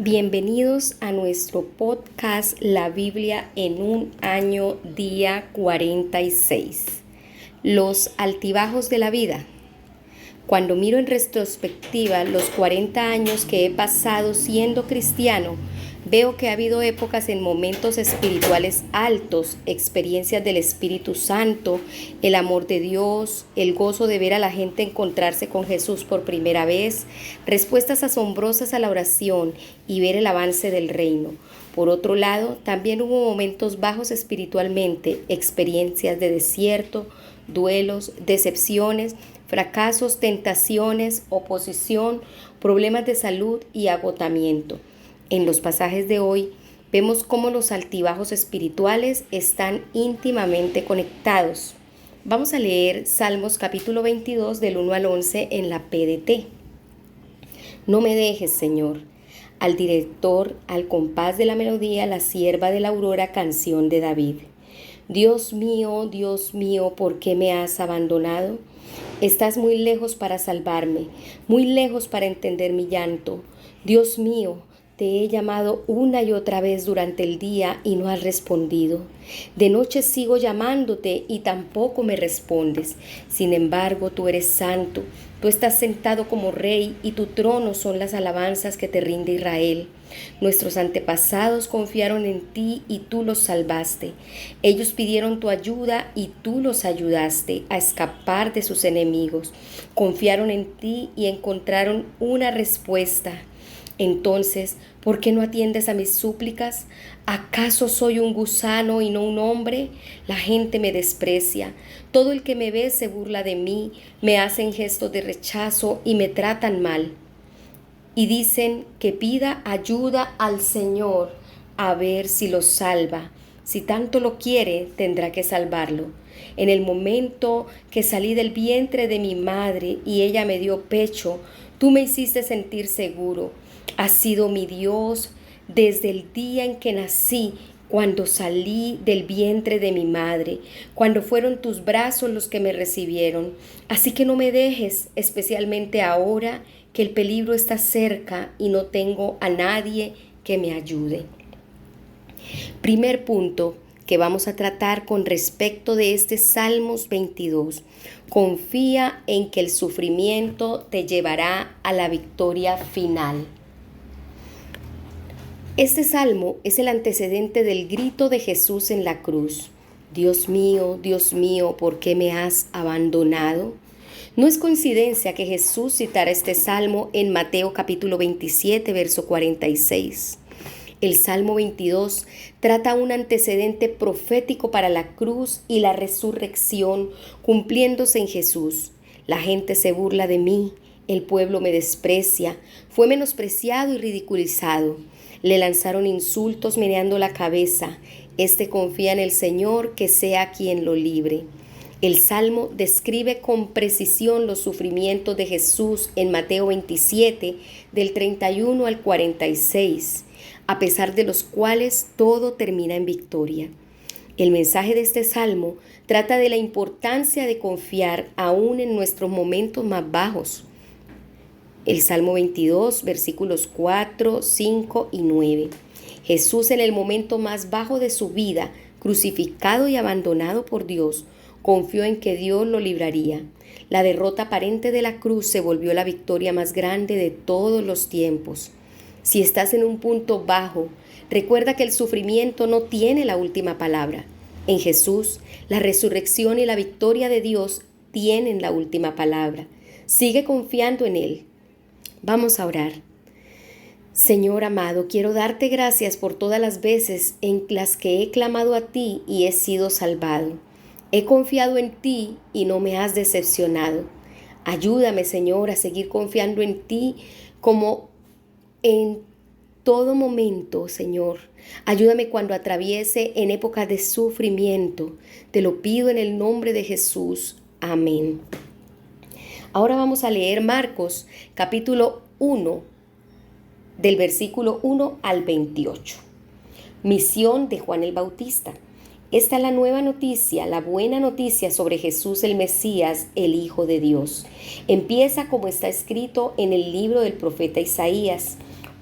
Bienvenidos a nuestro podcast La Biblia en un año, día 46. Los altibajos de la vida. Cuando miro en retrospectiva los 40 años que he pasado siendo cristiano, veo que ha habido épocas en momentos espirituales altos, experiencias del Espíritu Santo, el amor de Dios, el gozo de ver a la gente encontrarse con Jesús por primera vez, respuestas asombrosas a la oración y ver el avance del reino. Por otro lado, también hubo momentos bajos espiritualmente, experiencias de desierto, duelos, decepciones, fracasos, tentaciones, oposición, problemas de salud y agotamiento. En los pasajes de hoy vemos cómo los altibajos espirituales están íntimamente conectados. Vamos a leer Salmos capítulo 22 del 1 al 11 en la PDT. No me dejes, Señor. Al director, al compás de la melodía, la sierva de la aurora, canción de David. Dios mío, ¿por qué me has abandonado? Estás muy lejos para salvarme, muy lejos para entender mi llanto. Dios mío, te he llamado una y otra vez durante el día y no has respondido. De noche sigo llamándote y tampoco me respondes. Sin embargo, tú eres santo. Tú estás sentado como rey y tu trono son las alabanzas que te rinde Israel. Nuestros antepasados confiaron en ti y tú los salvaste. Ellos pidieron tu ayuda y tú los ayudaste a escapar de sus enemigos. Confiaron en ti y encontraron una respuesta. Entonces, ¿por qué no atiendes a mis súplicas? ¿Acaso soy un gusano y no un hombre? La gente me desprecia. Todo el que me ve se burla de mí, me hacen gestos de rechazo y me tratan mal. Y dicen que pida ayuda al Señor a ver si lo salva. Si tanto lo quiere, tendrá que salvarlo. En el momento que salí del vientre de mi madre y ella me dio pecho, tú me hiciste sentir seguro. Has sido mi Dios desde el día en que nací, cuando salí del vientre de mi madre, cuando fueron tus brazos los que me recibieron. Así que no me dejes, especialmente ahora que el peligro está cerca y no tengo a nadie que me ayude. Primer punto que vamos a tratar con respecto de este Salmos 22. Confía en que el sufrimiento te llevará a la victoria final. Este salmo es el antecedente del grito de Jesús en la cruz. Dios mío, ¿por qué me has abandonado? No es coincidencia que Jesús citara este salmo en Mateo capítulo 27, verso 46. El Salmo 22 trata un antecedente profético para la cruz y la resurrección cumpliéndose en Jesús. La gente se burla de mí, el pueblo me desprecia, fue menospreciado y ridiculizado. Le lanzaron insultos meneando la cabeza. Este confía en el Señor, que sea quien lo libre. El Salmo describe con precisión los sufrimientos de Jesús en Mateo 27, del 31 al 46, a pesar de los cuales todo termina en victoria. El mensaje de este Salmo trata de la importancia de confiar aún en nuestros momentos más bajos. El Salmo 22, versículos 4, 5 y 9. Jesús, en el momento más bajo de su vida, crucificado y abandonado por Dios, confió en que Dios lo libraría. La derrota aparente de la cruz se volvió la victoria más grande de todos los tiempos. Si estás en un punto bajo, recuerda que el sufrimiento no tiene la última palabra. En Jesús, la resurrección y la victoria de Dios tienen la última palabra. Sigue confiando en Él. Vamos a orar. Señor amado, quiero darte gracias por todas las veces en las que he clamado a ti y he sido salvado. He confiado en ti y no me has decepcionado. Ayúdame, Señor, a seguir confiando en ti como en todo momento, Señor. Ayúdame cuando atraviese en épocas de sufrimiento. Te lo pido en el nombre de Jesús. Amén. Ahora vamos a leer Marcos capítulo 1, del versículo 1 al 28. Misión de Juan el Bautista. Esta es la nueva noticia, la buena noticia sobre Jesús el Mesías, el Hijo de Dios. Empieza como está escrito en el libro del profeta Isaías.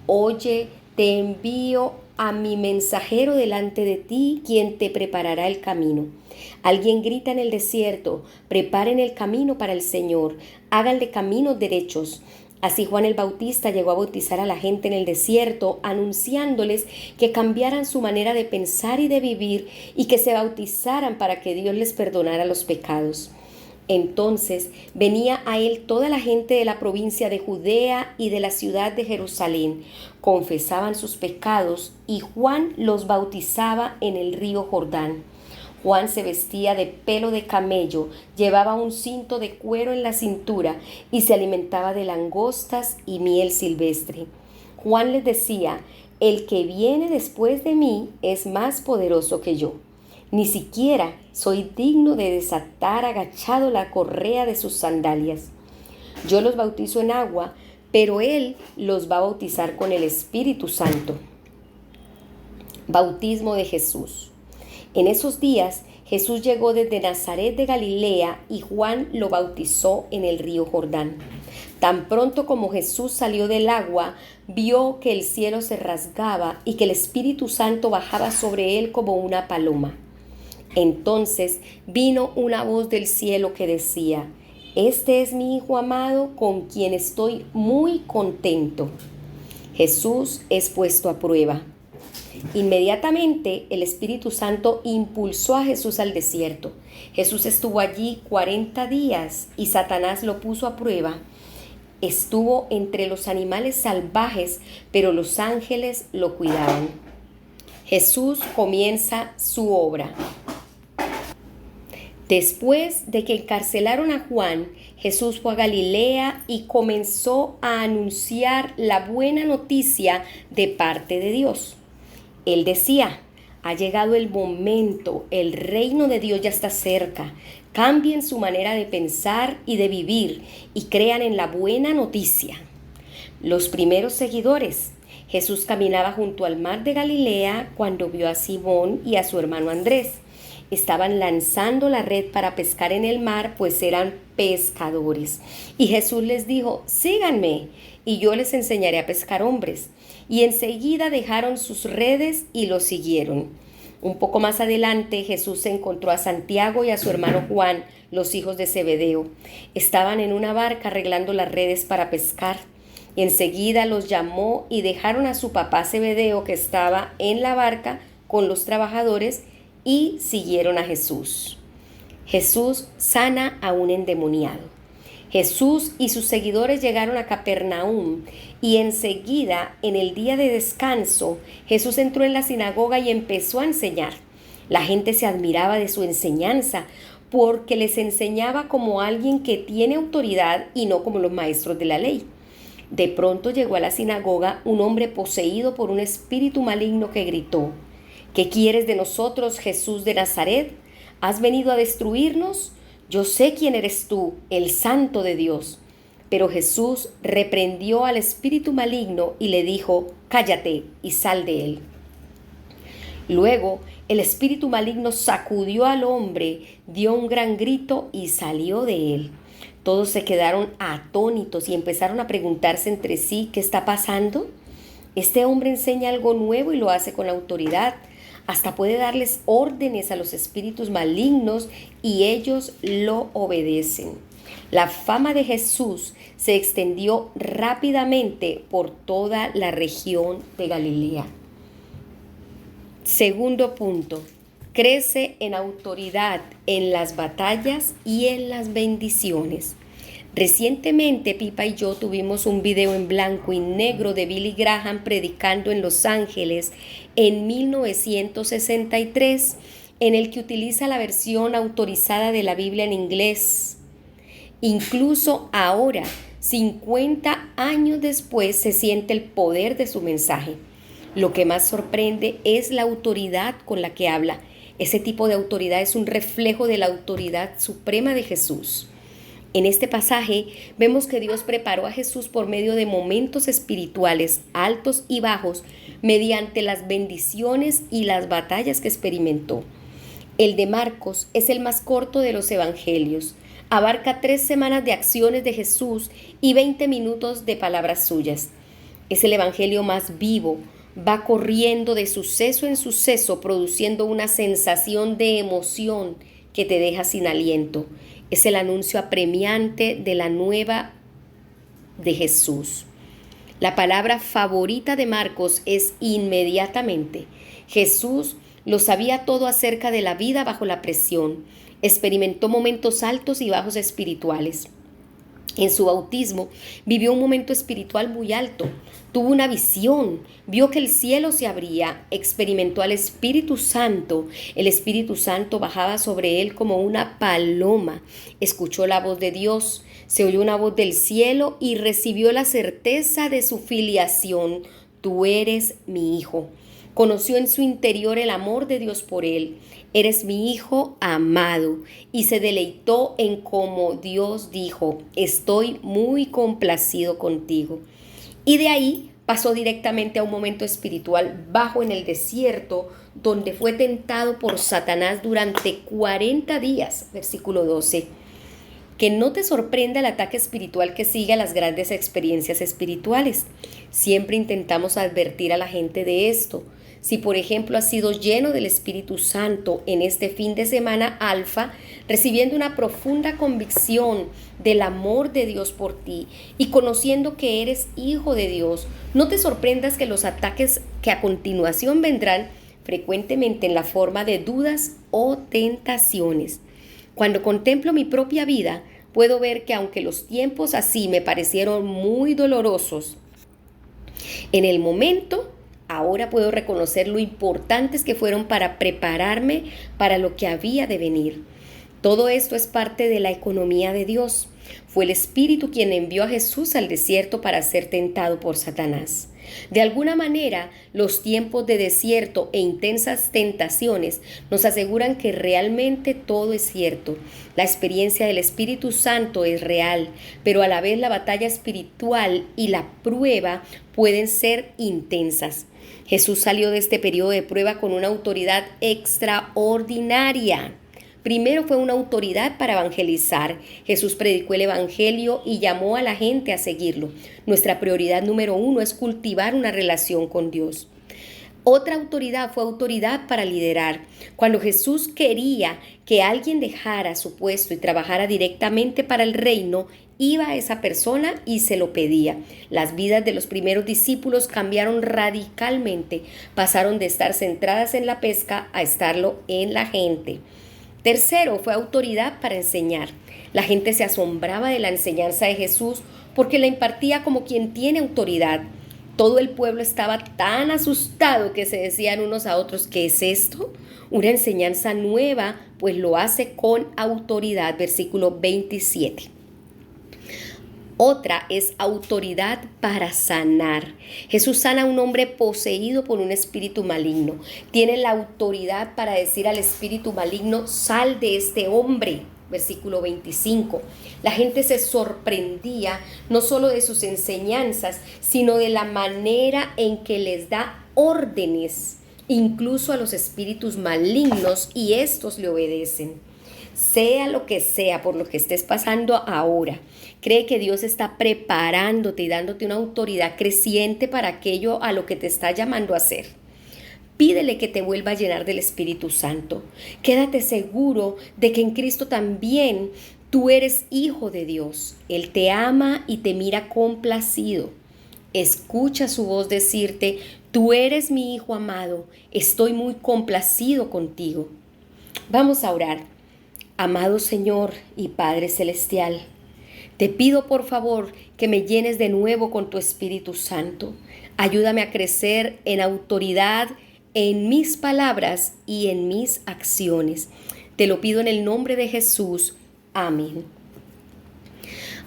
Oye, te envío a mi mensajero delante de ti, quien te preparará el camino. Alguien grita en el desierto, preparen el camino para el Señor, háganle caminos derechos. Así Juan el Bautista llegó a bautizar a la gente en el desierto, anunciándoles que cambiaran su manera de pensar y de vivir y que se bautizaran para que Dios les perdonara los pecados. Entonces venía a él toda la gente de la provincia de Judea y de la ciudad de Jerusalén, confesaban sus pecados y Juan los bautizaba en el río Jordán. Juan se vestía de pelo de camello, llevaba un cinto de cuero en la cintura y se alimentaba de langostas y miel silvestre. Juan les decía: el que viene después de mí es más poderoso que yo. Ni siquiera soy digno de desatar agachado la correa de sus sandalias. Yo los bautizo en agua, pero Él los va a bautizar con el Espíritu Santo. Bautismo de Jesús. En esos días Jesús llegó desde Nazaret de Galilea y Juan lo bautizó en el río Jordán. Tan pronto como Jesús salió del agua, vio que el cielo se rasgaba y que el Espíritu Santo bajaba sobre él como una paloma. Entonces vino una voz del cielo que decía: este es mi Hijo amado, con quien estoy muy contento. Jesús es puesto a prueba. Inmediatamente el Espíritu Santo impulsó a Jesús al desierto. Jesús estuvo allí 40 días y Satanás lo puso a prueba. Estuvo entre los animales salvajes, pero los ángeles lo cuidaban. Jesús comienza su obra. Después de que encarcelaron a Juan, Jesús fue a Galilea y comenzó a anunciar la buena noticia de parte de Dios. Él decía: ha llegado el momento, el reino de Dios ya está cerca. Cambien su manera de pensar y de vivir y crean en la buena noticia. Los primeros seguidores. Jesús caminaba junto al mar de Galilea cuando vio a Simón y a su hermano Andrés. Estaban lanzando la red para pescar en el mar, pues eran pescadores. Y Jesús les dijo: síganme, y yo les enseñaré a pescar hombres. Y enseguida dejaron sus redes y lo siguieron. Un poco más adelante, Jesús se encontró a Santiago y a su hermano Juan, los hijos de Zebedeo. Estaban en una barca arreglando las redes para pescar. Y enseguida los llamó y dejaron a su papá Zebedeo, que estaba en la barca con los trabajadores, y siguieron a Jesús. Jesús sana a un endemoniado. Jesús y sus seguidores llegaron a Capernaum y enseguida, en el día de descanso, Jesús entró en la sinagoga y empezó a enseñar. La gente se admiraba de su enseñanza porque les enseñaba como alguien que tiene autoridad y no como los maestros de la ley. De pronto llegó a la sinagoga un hombre poseído por un espíritu maligno que gritó: ¿qué quieres de nosotros, Jesús de Nazaret? ¿Has venido a destruirnos? Yo sé quién eres tú, el Santo de Dios. Pero Jesús reprendió al espíritu maligno y le dijo: cállate y sal de él. Luego el espíritu maligno sacudió al hombre, dio un gran grito y salió de él. Todos se quedaron atónitos y empezaron a preguntarse entre sí: ¿qué está pasando? Este hombre enseña algo nuevo y lo hace con autoridad. Hasta puede darles órdenes a los espíritus malignos y ellos lo obedecen. La fama de Jesús se extendió rápidamente por toda la región de Galilea. Segundo punto: crece en autoridad en las batallas y en las bendiciones. Recientemente Pipa y yo tuvimos un video en blanco y negro de Billy Graham predicando en Los Ángeles en 1963, en el que utiliza la versión autorizada de la Biblia en inglés. Incluso ahora, 50 años después, se siente el poder de su mensaje. Lo que más sorprende es la autoridad con la que habla. Ese tipo de autoridad es un reflejo de la autoridad suprema de Jesús. En este pasaje vemos que Dios preparó a Jesús por medio de momentos espirituales altos y bajos mediante las bendiciones y las batallas que experimentó. El de Marcos es el más corto de los evangelios. Abarca 3 semanas de acciones de Jesús y 20 minutos de palabras suyas. Es el evangelio más vivo, va corriendo de suceso en suceso, produciendo una sensación de emoción que te deja sin aliento. Es el anuncio apremiante de la nueva de Jesús. La palabra favorita de Marcos es inmediatamente. Jesús lo sabía todo acerca de la vida bajo la presión. Experimentó momentos altos y bajos espirituales. En su bautismo vivió un momento espiritual muy alto. Tuvo una visión, vio que el cielo se abría, experimentó al Espíritu Santo. El Espíritu Santo bajaba sobre él como una paloma. Escuchó la voz de Dios, se oyó una voz del cielo y recibió la certeza de su filiación. Tú eres mi hijo. Conoció en su interior el amor de Dios por él. Eres mi hijo amado. Y se deleitó en cómo Dios dijo, estoy muy complacido contigo. Y de ahí pasó directamente a un momento espiritual bajo en el desierto, donde fue tentado por Satanás durante 40 días, versículo 12. Que no te sorprenda el ataque espiritual que sigue a las grandes experiencias espirituales. Siempre intentamos advertir a la gente de esto. Si, por ejemplo, has sido lleno del Espíritu Santo en este fin de semana alfa, recibiendo una profunda convicción del amor de Dios por ti y conociendo que eres hijo de Dios, no te sorprendas que los ataques que a continuación vendrán frecuentemente en la forma de dudas o tentaciones. Cuando contemplo mi propia vida, puedo ver que aunque los tiempos así me parecieron muy dolorosos, en el momento, ahora puedo reconocer lo importantes que fueron para prepararme para lo que había de venir. Todo esto es parte de la economía de Dios. Fue el Espíritu quien envió a Jesús al desierto para ser tentado por Satanás. De alguna manera, los tiempos de desierto e intensas tentaciones nos aseguran que realmente todo es cierto. La experiencia del Espíritu Santo es real, pero a la vez la batalla espiritual y la prueba pueden ser intensas. Jesús salió de este periodo de prueba con una autoridad extraordinaria. Primero fue una autoridad para evangelizar. Jesús predicó el evangelio y llamó a la gente a seguirlo. Nuestra prioridad número 1 es cultivar una relación con Dios. Otra autoridad fue autoridad para liderar. Cuando Jesús quería que alguien dejara su puesto y trabajara directamente para el reino, iba a esa persona y se lo pedía. Las vidas de los primeros discípulos cambiaron radicalmente. Pasaron de estar centradas en la pesca a estarlo en la gente. Tercero, fue autoridad para enseñar. La gente se asombraba de la enseñanza de Jesús porque la impartía como quien tiene autoridad. Todo el pueblo estaba tan asustado que se decían unos a otros, ¿qué es esto? Una enseñanza nueva, pues lo hace con autoridad. Versículo 27. Otra es autoridad para sanar. Jesús sana a un hombre poseído por un espíritu maligno. Tiene la autoridad para decir al espíritu maligno, sal de este hombre. Versículo 25. La gente se sorprendía no solo de sus enseñanzas, sino de la manera en que les da órdenes, incluso a los espíritus malignos, y estos le obedecen. Sea lo que sea por lo que estés pasando ahora, cree que Dios está preparándote y dándote una autoridad creciente para aquello a lo que te está llamando a hacer. Pídele que te vuelva a llenar del Espíritu Santo. Quédate seguro de que en Cristo también tú eres hijo de Dios. Él te ama y te mira complacido. Escucha su voz decirte, tú eres mi hijo amado, estoy muy complacido contigo. Vamos a orar. Amado Señor y Padre Celestial, te pido por favor que me llenes de nuevo con tu Espíritu Santo. Ayúdame a crecer en autoridad en mis palabras y en mis acciones. Te lo pido en el nombre de Jesús. Amén.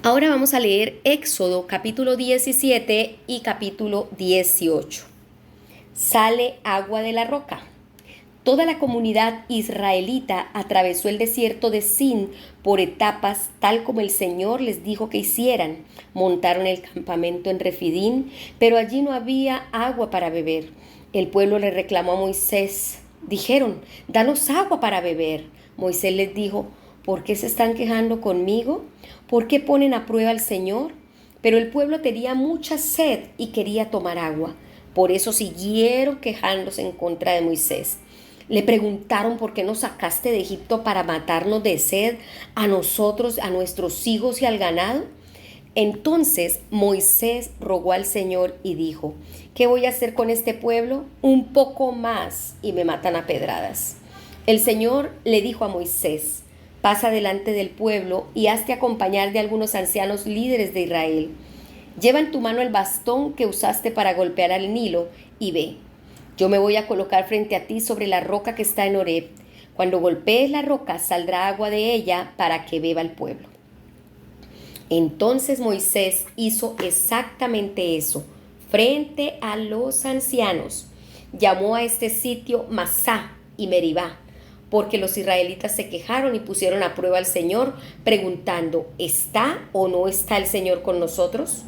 Ahora vamos a leer Éxodo capítulo 17 y capítulo 18. Sale agua de la roca. Toda la comunidad israelita atravesó el desierto de Sin por etapas, tal como el Señor les dijo que hicieran. Montaron el campamento en Refidín, pero allí no había agua para beber. El pueblo le reclamó a Moisés. Dijeron, danos agua para beber. Moisés les dijo, ¿por qué se están quejando conmigo? ¿Por qué ponen a prueba al Señor? Pero el pueblo tenía mucha sed y quería tomar agua. Por eso siguieron quejándose en contra de Moisés. Le preguntaron: ¿por qué nos sacaste de Egipto para matarnos de sed a nosotros, a nuestros hijos y al ganado? Entonces Moisés rogó al Señor y dijo: ¿qué voy a hacer con este pueblo? Un poco más y me matan a pedradas. El Señor le dijo a Moisés: pasa delante del pueblo y hazte acompañar de algunos ancianos líderes de Israel. Lleva en tu mano el bastón que usaste para golpear al Nilo y ve. Yo me voy a colocar frente a ti sobre la roca que está en Horeb. Cuando golpees la roca saldrá agua de ella para que beba el pueblo. Entonces Moisés hizo exactamente eso, frente a los ancianos. Llamó a este sitio Masá y Meribá, porque los israelitas se quejaron y pusieron a prueba al Señor, preguntando: ¿está o no está el Señor con nosotros?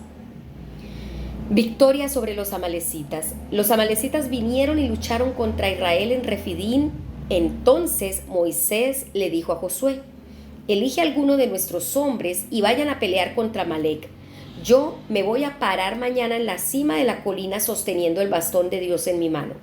Victoria sobre los amalecitas. Los amalecitas vinieron y lucharon contra Israel en Refidín. Entonces Moisés le dijo a Josué: elige a alguno de nuestros hombres y vayan a pelear contra Amalec. Yo me voy a parar mañana en la cima de la colina sosteniendo el bastón de Dios en mi mano.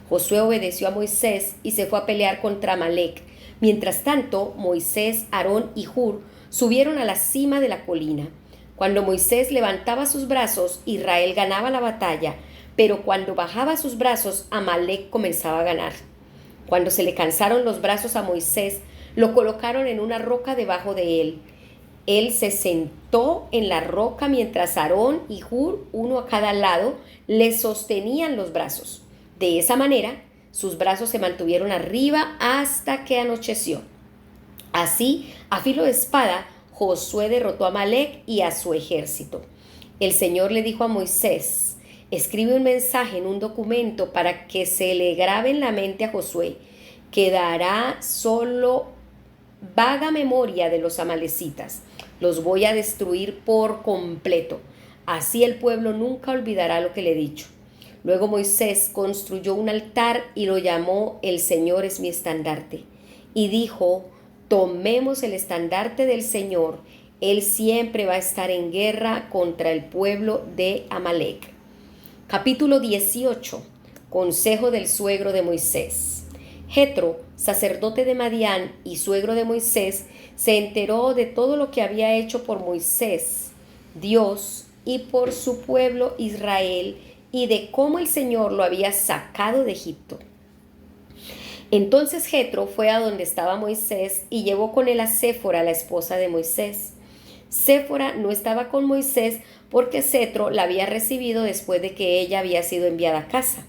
Josué obedeció a Moisés y se fue a pelear contra Amalec. Mientras tanto, Moisés, Aarón y Hur subieron a la cima de la colina. Cuando Moisés levantaba sus brazos, Israel ganaba la batalla, pero cuando bajaba sus brazos, Amalec comenzaba a ganar. Cuando se le cansaron los brazos a Moisés, lo colocaron en una roca debajo de él. Él se sentó en la roca mientras Aarón y Hur, uno a cada lado, le sostenían los brazos. De esa manera, sus brazos se mantuvieron arriba hasta que anocheció. Así, a filo de espada, Josué derrotó a Amalec y a su ejército. El Señor le dijo a Moisés: escribe un mensaje en un documento para que se le grabe en la mente a Josué. Quedará solo vaga memoria de los amalecitas. Los voy a destruir por completo. Así el pueblo nunca olvidará lo que le he dicho. Luego Moisés construyó un altar y lo llamó El Señor es mi estandarte. Y dijo: tomemos el estandarte del Señor. Él siempre va a estar en guerra contra el pueblo de Amalec. Capítulo 18. Consejo del suegro de Moisés. Jetro, sacerdote de Madián y suegro de Moisés, se enteró de todo lo que había hecho por Moisés, Dios, y por su pueblo Israel, y de cómo el Señor lo había sacado de Egipto. Entonces Jetro fue a donde estaba Moisés y llevó con él a Séfora, la esposa de Moisés. Séfora no estaba con Moisés porque Jetro la había recibido después de que ella había sido enviada a casa.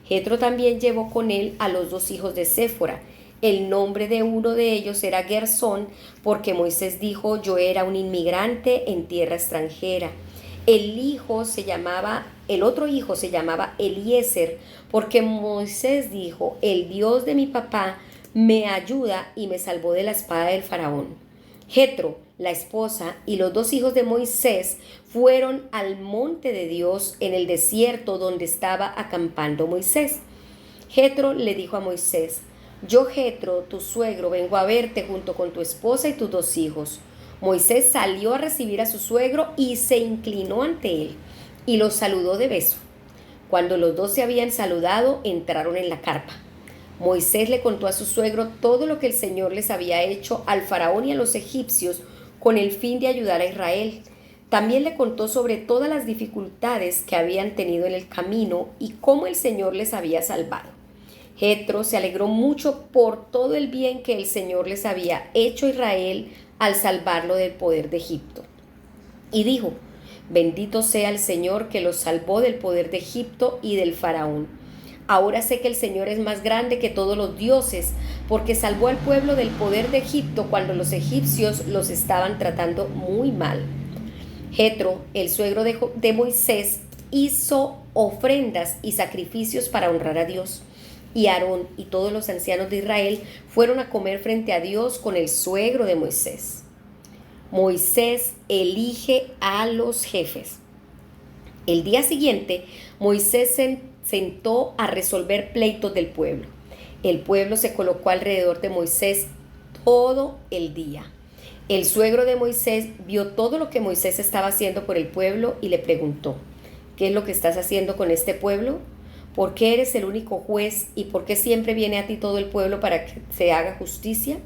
Jetro también llevó con él a los dos hijos de Séfora. El nombre de uno de ellos era Gersón, porque Moisés dijo: yo era un inmigrante en tierra extranjera. El otro hijo se llamaba Eliezer, porque Moisés dijo: el Dios de mi papá me ayuda y me salvó de la espada del faraón. Jetro, la esposa, y los dos hijos de Moisés fueron al monte de Dios en el desierto donde estaba acampando Moisés. Jetro le dijo a Moisés: yo, Jetro, tu suegro, vengo a verte junto con tu esposa y tus dos hijos. Moisés salió a recibir a su suegro y se inclinó ante él y lo saludó de beso. Cuando los dos se habían saludado, entraron en la carpa. Moisés le contó a su suegro todo lo que el Señor les había hecho al faraón y a los egipcios con el fin de ayudar a Israel. También le contó sobre todas las dificultades que habían tenido en el camino y cómo el Señor les había salvado. Jetro se alegró mucho por todo el bien que el Señor les había hecho a Israel al salvarlo del poder de Egipto. Y dijo: bendito sea el Señor que los salvó del poder de Egipto y del faraón. Ahora sé que el Señor es más grande que todos los dioses, porque salvó al pueblo del poder de Egipto cuando los egipcios los estaban tratando muy mal. Jetro, el suegro de Moisés, hizo ofrendas y sacrificios para honrar a Dios. Y Aarón y todos los ancianos de Israel fueron a comer frente a Dios con el suegro de Moisés. Moisés elige a los jefes. El día siguiente, Moisés se sentó a resolver pleitos del pueblo. El pueblo se colocó alrededor de Moisés todo el día. El suegro de Moisés vio todo lo que Moisés estaba haciendo por el pueblo y le preguntó: ¿Qué es lo que estás haciendo con este pueblo? ¿Por qué eres el único juez y por qué siempre viene a ti todo el pueblo para que se haga justicia?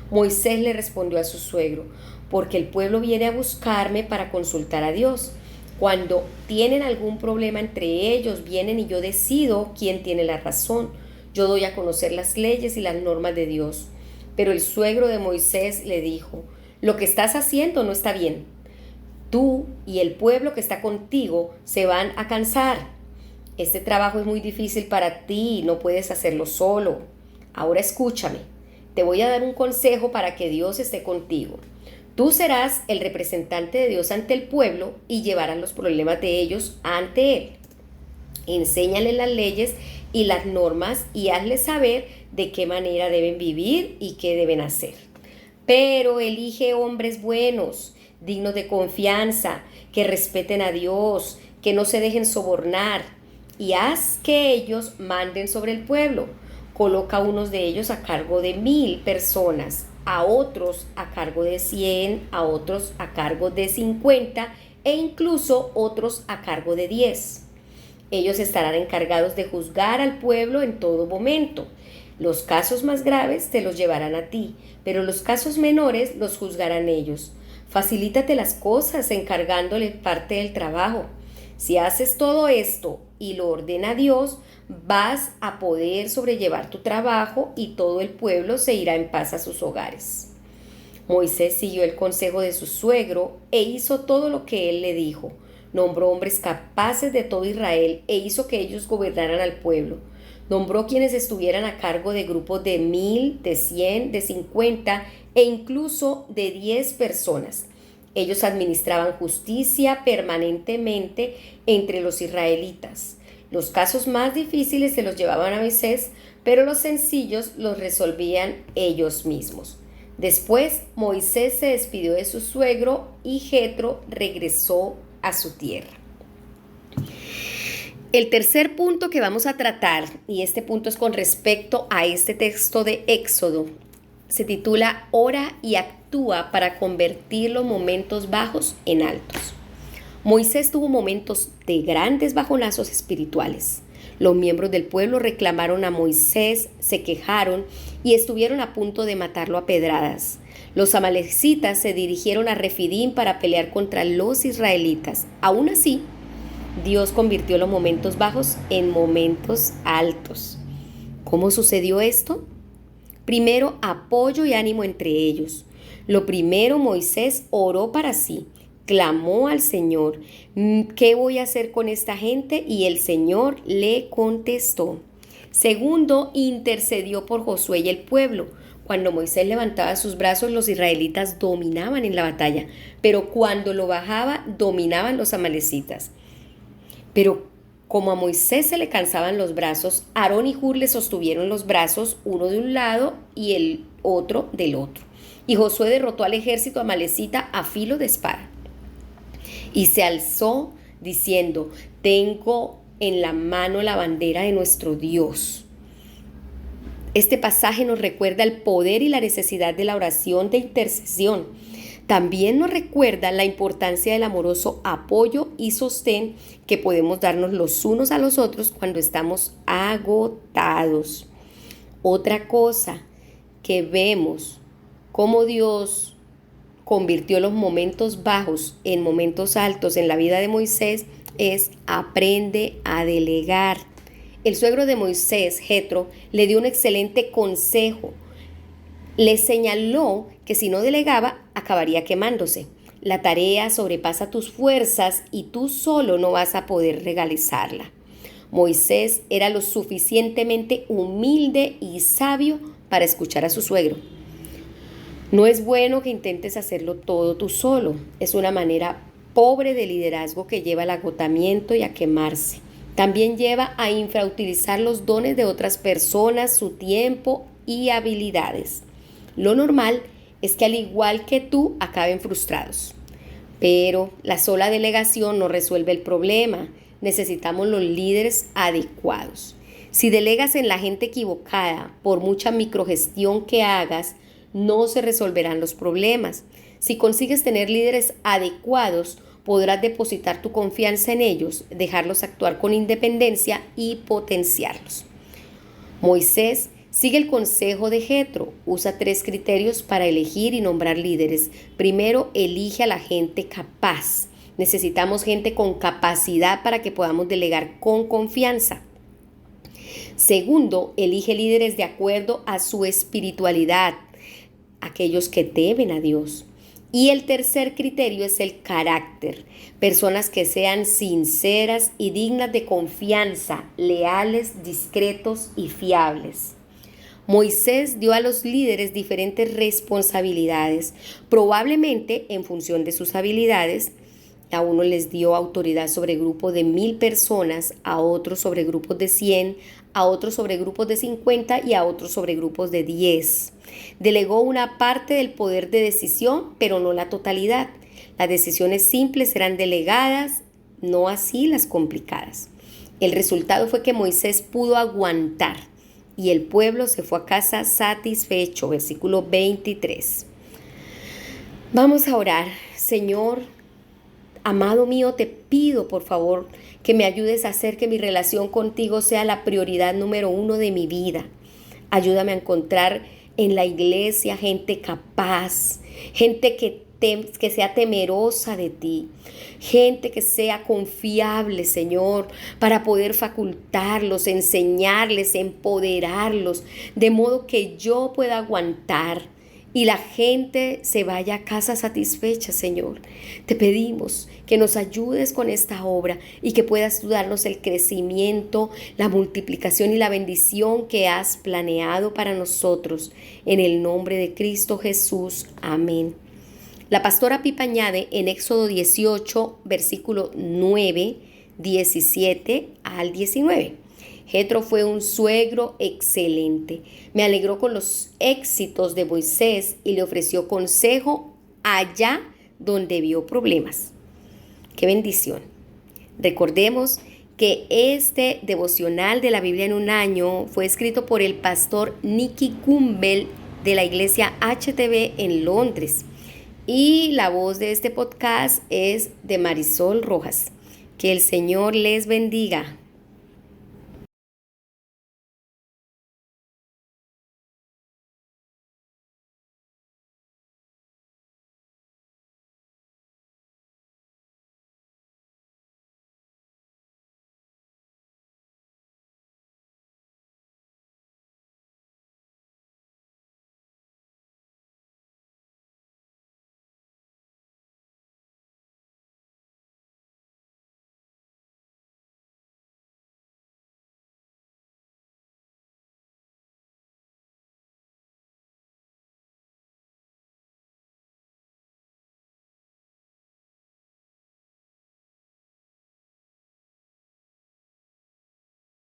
Moisés le respondió a su suegro: porque el pueblo viene a buscarme para consultar a Dios. Cuando tienen algún problema entre ellos, vienen y yo decido quién tiene la razón. Yo doy a conocer las leyes y las normas de Dios. Pero el suegro de Moisés le dijo: lo que estás haciendo no está bien. Tú y el pueblo que está contigo se van a cansar. Este trabajo es muy difícil para ti y no puedes hacerlo solo. Ahora escúchame. Te voy a dar un consejo para que Dios esté contigo. Tú serás el representante de Dios ante el pueblo y llevarás los problemas de ellos ante Él. Enséñales las leyes y las normas y hazles saber de qué manera deben vivir y qué deben hacer. Pero elige hombres buenos, dignos de confianza, que respeten a Dios, que no se dejen sobornar, y haz que ellos manden sobre el pueblo. Coloca a unos de ellos a cargo de 1000 personas, a otros a cargo de 100, a otros a cargo de 50 e incluso otros a cargo de 10. Ellos estarán encargados de juzgar al pueblo en todo momento. Los casos más graves te los llevarán a ti, pero los casos menores los juzgarán ellos. Facilítate las cosas encargándole parte del trabajo. Si haces todo esto y lo ordena Dios, vas a poder sobrellevar tu trabajo y todo el pueblo se irá en paz a sus hogares. Moisés siguió el consejo de su suegro e hizo todo lo que él le dijo. Nombró hombres capaces de todo Israel e hizo que ellos gobernaran al pueblo. Nombró quienes estuvieran a cargo de grupos de 1000, de 100, de 50 e incluso de 10 personas. Ellos administraban justicia permanentemente entre los israelitas. Los casos más difíciles se los llevaban a Moisés, pero los sencillos los resolvían ellos mismos. Después, Moisés se despidió de su suegro y Jetro regresó a su tierra. El tercer punto que vamos a tratar, y este punto es con respecto a este texto de Éxodo, se titula Ora y actúa para convertir los momentos bajos en altos. Moisés tuvo momentos de grandes bajonazos espirituales. Los miembros del pueblo reclamaron a Moisés, se quejaron y estuvieron a punto de matarlo a pedradas. Los amalecitas se dirigieron a Refidim para pelear contra los israelitas. Aún así, Dios convirtió los momentos bajos en momentos altos. ¿Cómo sucedió esto? Primero, apoyo y ánimo entre ellos. Lo primero, Moisés oró para sí, clamó al Señor: ¿qué voy a hacer con esta gente? Y el Señor le contestó. Segundo, intercedió por Josué y el pueblo. Cuando Moisés levantaba sus brazos, los israelitas dominaban en la batalla, pero cuando lo bajaba, dominaban los amalecitas. Pero como a Moisés se le cansaban los brazos, Aarón y Hur le sostuvieron los brazos, uno de un lado y el otro del otro. Y Josué derrotó al ejército amalecita a filo de espada. Y se alzó diciendo: tengo en la mano la bandera de nuestro Dios. Este pasaje nos recuerda el poder y la necesidad de la oración de intercesión. También nos recuerda la importancia del amoroso apoyo y sostén que podemos darnos los unos a los otros cuando estamos agotados. Otra cosa que vemos, cómo Dios convirtió los momentos bajos en momentos altos en la vida de Moisés, es: aprende a delegar. El suegro de Moisés, Jetro, le dio un excelente consejo. Le señaló que si no delegaba, acabaría quemándose. La tarea sobrepasa tus fuerzas y tú solo no vas a poder realizarla. Moisés era lo suficientemente humilde y sabio para escuchar a su suegro. No es bueno que intentes hacerlo todo tú solo. Es una manera pobre de liderazgo que lleva al agotamiento y a quemarse. También lleva a infrautilizar los dones de otras personas, su tiempo y habilidades. Lo normal es que al igual que tú acaben frustrados. Pero la sola delegación no resuelve el problema. Necesitamos los líderes adecuados. Si delegas en la gente equivocada, por mucha microgestión que hagas, no se resolverán los problemas. Si consigues tener líderes adecuados, podrás depositar tu confianza en ellos, dejarlos actuar con independencia y potenciarlos. Moisés sigue el consejo de Jetro. Usa 3 criterios para elegir y nombrar líderes. Primero, elige a la gente capaz. Necesitamos gente con capacidad para que podamos delegar con confianza. Segundo, elige líderes de acuerdo a su espiritualidad, aquellos que temen a Dios. Y el tercer criterio es el carácter. Personas que sean sinceras y dignas de confianza, leales, discretos y fiables. Moisés dio a los líderes diferentes responsabilidades, probablemente en función de sus habilidades. A uno les dio autoridad sobre grupos de 1000 personas, a otros sobre grupos de 100, a otros sobre grupos de 50 y a otros sobre grupos de 10. Delegó una parte del poder de decisión, pero no la totalidad. Las decisiones simples serán delegadas, no así las complicadas. El resultado fue que Moisés pudo aguantar y el pueblo se fue a casa satisfecho. Versículo 23. Vamos a orar. Señor, amado mío, te pido por favor que me ayudes a hacer que mi relación contigo sea la prioridad número 1 de mi vida. Ayúdame a encontrar en la iglesia gente capaz, gente que sea temerosa de ti, gente que sea confiable, Señor, para poder facultarlos, enseñarles, empoderarlos, de modo que yo pueda aguantar y la gente se vaya a casa satisfecha, Señor. Te pedimos que nos ayudes con esta obra y que puedas darnos el crecimiento, la multiplicación y la bendición que has planeado para nosotros. En el nombre de Cristo Jesús. Amén. La pastora Pipa añade en Éxodo 18, versículo 9, 17 al 19. Jetro fue un suegro excelente. Me alegró con los éxitos de Moisés y le ofreció consejo allá donde vio problemas. ¡Qué bendición! Recordemos que este devocional de la Biblia en un año fue escrito por el pastor Nicky Gumbel de la iglesia HTB en Londres. Y la voz de este podcast es de Marisol Rojas. Que el Señor les bendiga.